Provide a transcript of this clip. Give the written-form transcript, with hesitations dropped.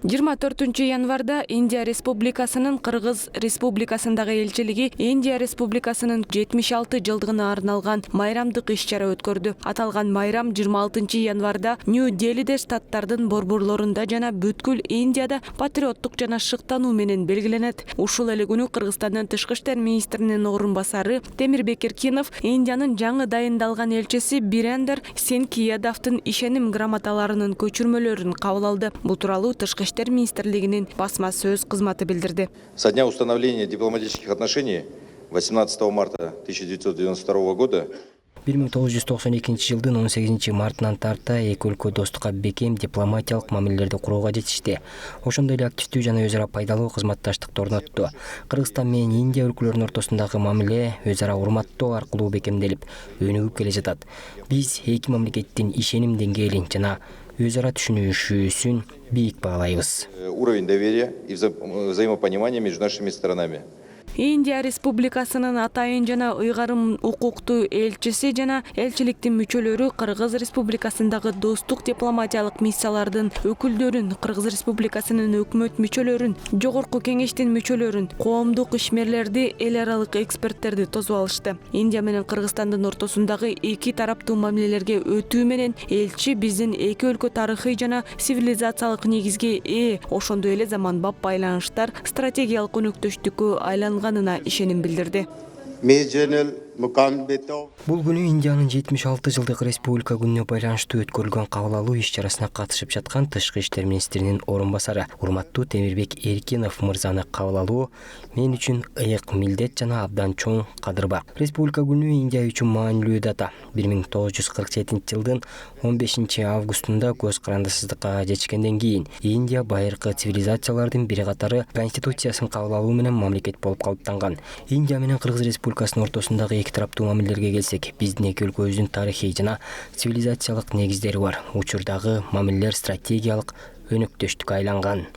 24 январда Индия Республикасынын Кыргыз Республикасындагы элчилиги Индия Республикасынын 76 жылдыгына арналган майрамдык иш-чара өткөрдү. Аталган майрам 26 январда Нью-Делиде штаттардын борборлорунда жана бүткүл Индияда патриоттук жана шыктануу менен белгиленет. Ушул эле күнү Кыргызстандын тышкы иштер министринин орун басары Темирбек Эркинов Индиянын жаңы дайындалган элчиси Бирендер Синг Ядавдын ишеним грамоталарынын көчүрмөлөрүн кабыл алды. Бул тууралуу тышкы иштер министрлигинин басма сөз кызматы билдирди. Со дня установления дипломатических отношений 18 марта 1992 года 1992 жылдын 18 мартынан тарта эки өлкө достукка бекем дипломатиялык мамилелерди курууга жетишти. Ошондой эле активдүү жана өз ара пайдалуу кызматташтыкты орнотту. Кыргызстан менен Индия өлкөлөрүнүн ортосундагы мамиле өз ара урматтоо аркылуу бекемделип, өнүгүп келе жатат. Биз эки мамлекеттин ишеним деңгээлин жана өз ара түшүнүшүүсүн бийик баалайбыз. Уровень доверия и взаимопонимания между нашими сторонами. Индия Республикасынын атайын жана ыйгарым укуктуу элчиси жана элчиликтин мүчөлөрү Кыргыз Республикасындагы достук дипломатиялык миссиялардын өкүлдөрүн, Кыргыз Республикасынын өкмөт мүчөлөрүн, жогорку кеңештин мүчөлөрүн, коомдук ишмерлерди, эл аралык эксперттерди тосуп алышты. Индия менен Кыргызстандын ортосундагы эки тараптуу мамилелерге өтүү менен элчи биздин эки өлкө тарыхый жана цивилизациялык негизге ээ, ошондой эле заманбап байланыштар стратегиялык өнөктөштүккө айланганына ишеним билдирди. Бул күнү Индиянын 76 жылдык республика күнүнө байланыштуу өткөрүлгөн кабыл алуу иш-чарасына катышып жаткан тышкы иштер министринин орун басары урматтуу Темирбек Эркинов мырзаны кабыл алуу мен үчүн ыйык милдет жана абдан чоң кадырбак. Республика күнү Индия үчүн маанилүү дата. 1947 жылдын 15 августунда көз карандысыздыкка жетишкенден кийин Индия байыркы цивилизациялардын бири катары конституциясын кабыл алуу менен мамлекет болуп калыптанган. Индия менен Кыргыз Республикасынын ортосундагы эки тараптуу мамилелерге келсек, биздин эки өлкөбүздүн тарыхый жана цивилизациялык негиздери бар. Учурдагы мамилелер стратегиялык өнөктөштүккө айланган.